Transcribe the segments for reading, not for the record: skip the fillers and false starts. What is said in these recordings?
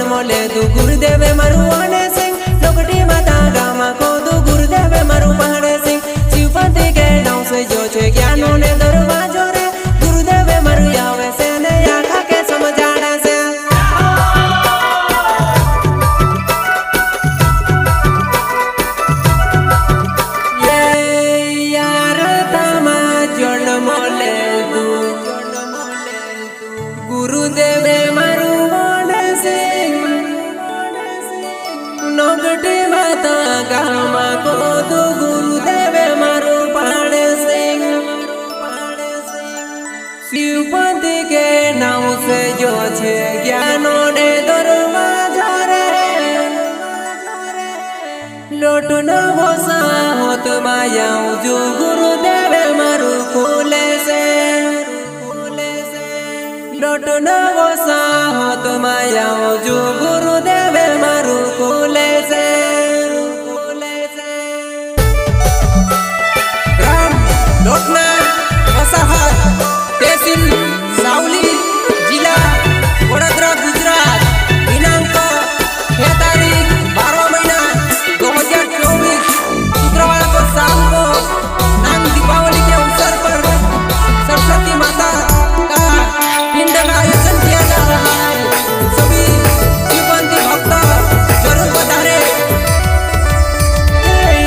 जन्म ले दू गुरुदेवे मारू आने सिंह नोकटी माता गामा को दू गुरुदेवे मारू पहाड़े सिंह शिवपति के नाव से जो छे ज्ञानों ने दरवाजो रे गुरुदेवे मारू आवे से ने आखा के समझाड़े से ये यार तमा जन्म ले दू गुरुदेवे मारू नोकटी माता गामा को दू गुरुदेवे मारू पहाड़े सिंह शिवपति के नाम से जो छे ज्ञानों ने दरवाजा रे लोट न बसा होत माया जो गुरुदेवे मारू खोले से लोट न बसा होत माया जो गुरुदेवे मारू खोले से ग्राम लोटना वसाहत तहसील सावली जिला वडोदरा गुजरात दिनांक 6 तारीख 12 महीना 2024 शुक्रवार को शाम को नाम दीपावली के अवसर पर सरस्वती माता का पिंड का आयोजन किया जा रहा है। सभी शिवपंथी भक्त जरूर पधारे।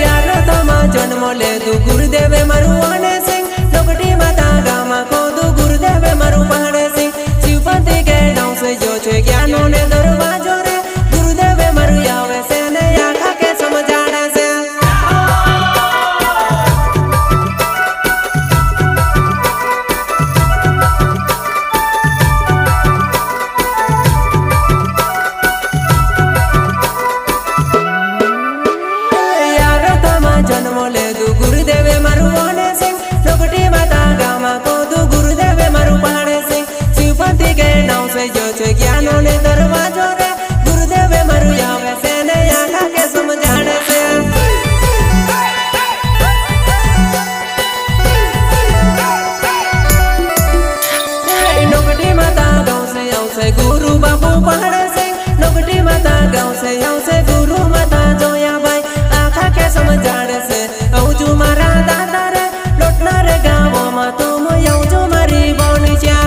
यार तमा जन्म ले दू गुरुदेवे मारू आने सिंह नोकटी माता गामा को दू गुरुदेवे मारू पहाड़े सिंह शिवपति के नाव से जो छे ज्ञानों ने दरवाजो रे गुरुदेवे मारू आवे से ने आखा के समझाड़े से जन्म ले दू गुरुदेवे मारू आने सिंह नोकटी माता गामा को दू गुरुदेवे मारू पहाड़े सिंह शिवपति के नाव से जो छे ज्ञानों ने दरवाजो रे गुरुदेवे मारू आवे से ने आखा के समझाड़े से नोकटी माता गाँव से आव से गुरु बाबू पहाड़े सिंह नोकटी माता गाँव से आव से गुरु माता जोया भाई आखा के समझाड़े से औजू मारा दादा रे लोटना रे गाँव में तुम औजू मारी बोनी चा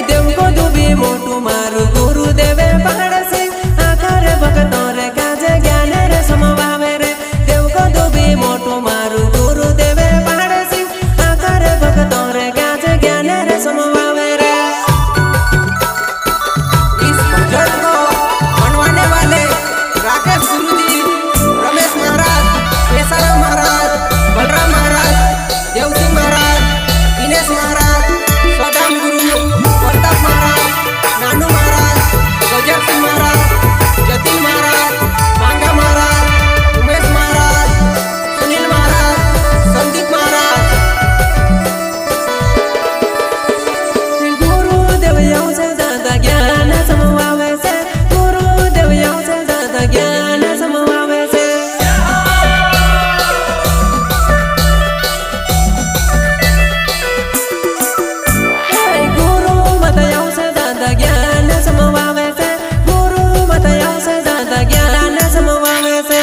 देव को दुबी मोटू मारू गुरुदेवे पहाड़ सिंह आखा रे भक्तों रे काजे ज्ञान रे समभावे रे देव को दुबी मोटू मारू गुरुदेवे पहाड़ सिंह आखा रे भक्तों रे काजे ज्ञान रे समभावे रे। इस भजन को बनवाने वाले राकेश गुरुजी, रमेश महाराज, केसाराम महाराज, बलराम महाराज, देवसिंह महाराज, दिनेश महाराज, सदाम गुरु, प्रताप महाराज, नानू महाराज, गजर सिंह महाराज, जतिन महाराज, मांगा महाराज, उमेश महाराज, सुनील महाराज, संदीप महाराज। गुरुदेव यौ से ज्यादा ज्ञान समवावे से गुरुदेव यौ से ज्यादा ज्ञान समवावे से गुरु मत यौ से ज्यादा ज्ञान समवावे से गुरु मत यौ से ज्यादा ज्ञान समवावे से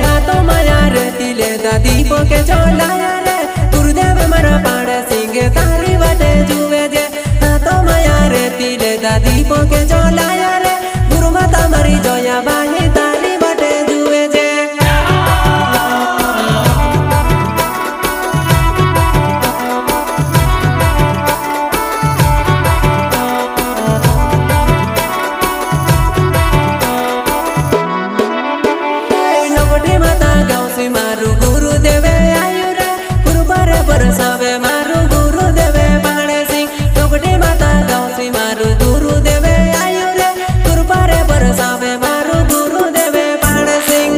हाथों माया रे तिले दीप के चलाया रे गुरुदेव मारा पहाड़े सिंह तारी बाटे जुवे जे हाथों माया रे तिले दीप के चलाया रे गुरु माता मारी जोया बाही तारी बाटे जुवे जे नोकटी माता गाँव से मारू गुरुदेवे आयु रे गुरु पर बरसावे मारू गुरुदेवे पहाड़े सिंह नोकटी माता गाँव से मारू गुरुदेवे आयु रे गुरु पर बरसावे मारू गुरुदेवे पहाड़े सिंह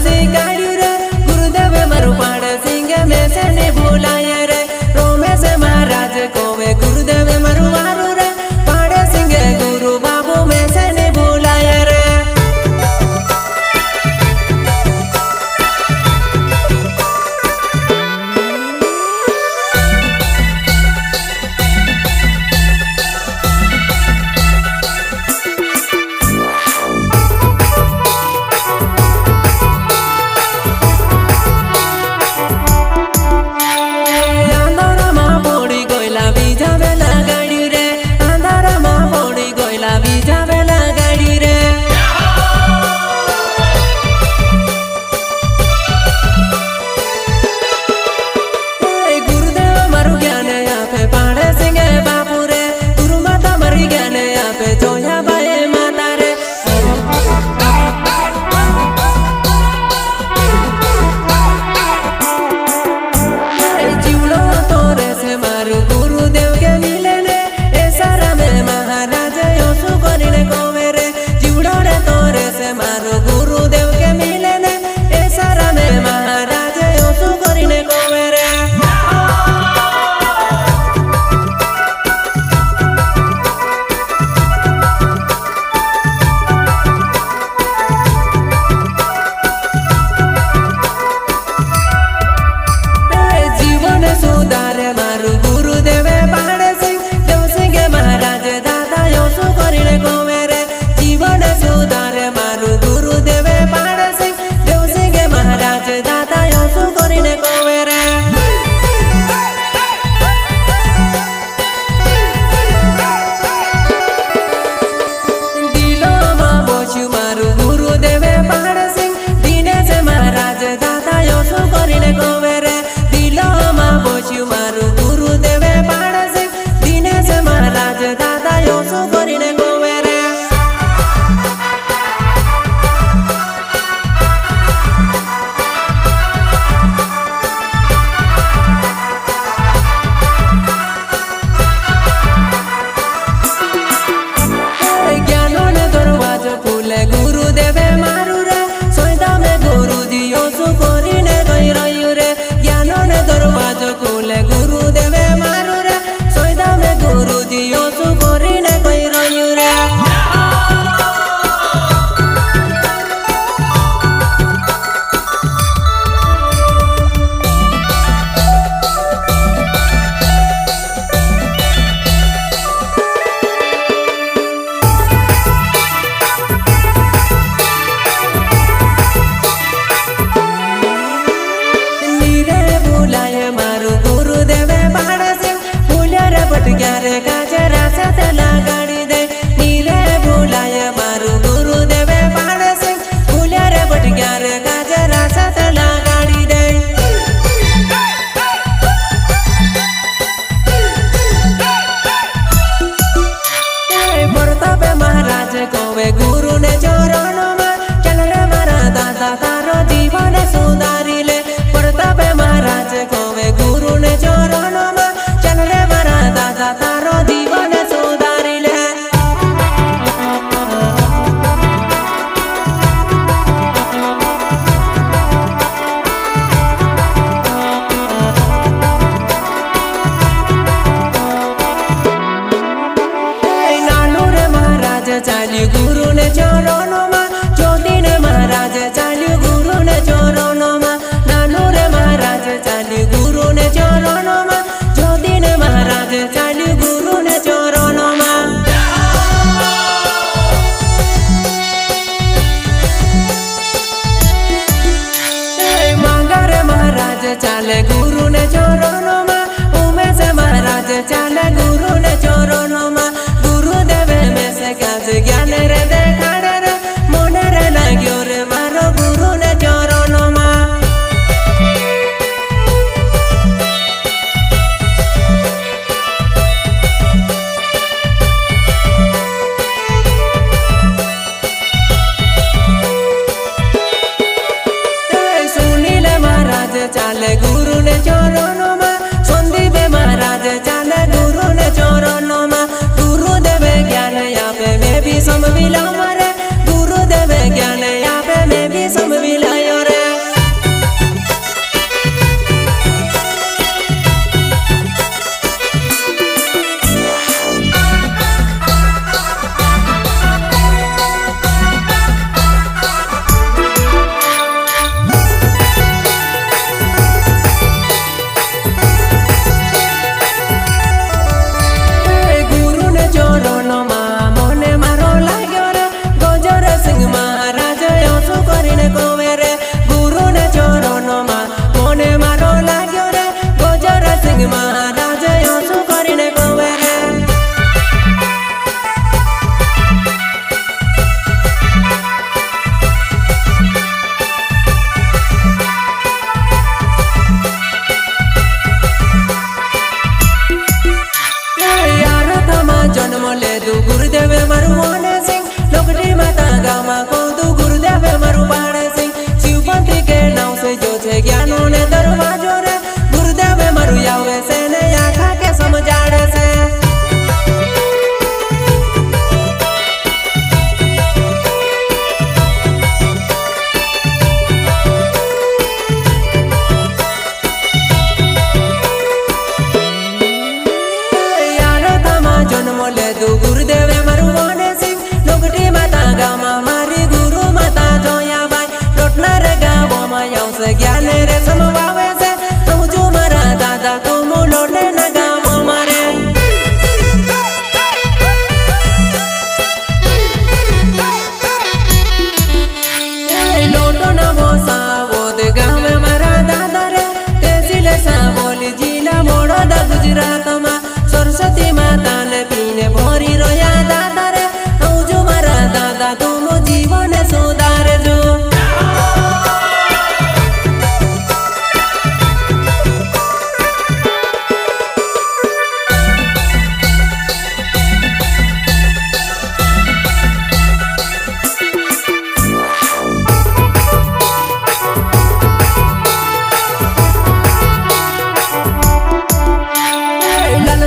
શીખવાડ્યું રે ગુરુદેવે મારું પાડે સિંગે મેં શેને ભૂલાય રે રોમે છે મહારાજ કોવે ગુરુદેવે મારું વારું રે પાડે સિંગે ગુરુ બાબુ મેં શેને ભૂલાય રે ચાલે ગુરુ ને ચરણો માં ઉમેશ મહારાજ ચાલે ગુરુ ને ચરણો માં ગુરુદેવે મેં કાજ જ્ઞાન રે દેખાડે રે મને રે લાગ્યો રે મારો ગુરુ ને ચરણો માં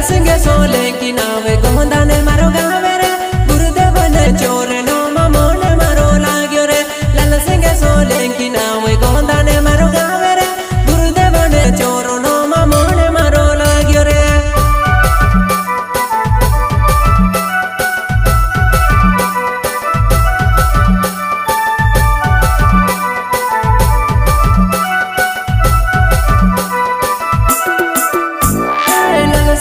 सिंह सोले की नावे गोंदा ने मारो गावे रे गुरुदेव ने चोर नो मोने मारो लाग्यो रे लाल सिंह सोले की नावे गोंदा ने मारो गावे रे गुरुदेव ने चोर नो मोने मारो लाग्यो रे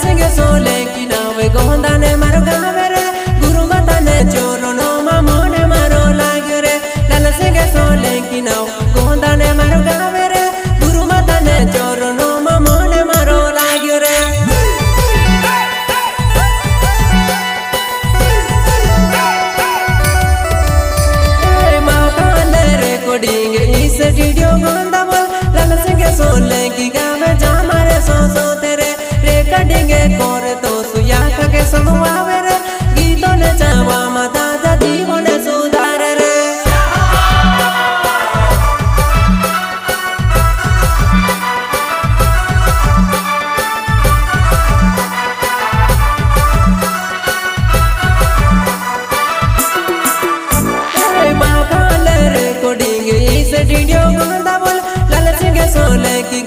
सिंह सोले की नावे गोंदा ने मारो गावे रे गुरु माता ने चोरो नो मोने मारो लाग्यो रे लाल सिंह सोले की नाव गोंदा ने मारो गावे रे गुरु माता ने चोरो नो मोने मारो लाग्यो रे रिकॉर्डिंग इस वीडियो गोंदा बोल लाल सिंह सोले की गावे जा मारे सो तेरे कडिंगे कोर तो सुया के समवावे रे गीतों ने चावा माता दादी होने सुधार रे रिकॉर्डिंग इस वीडियो गोंदा बोल लाल सिंह सोले की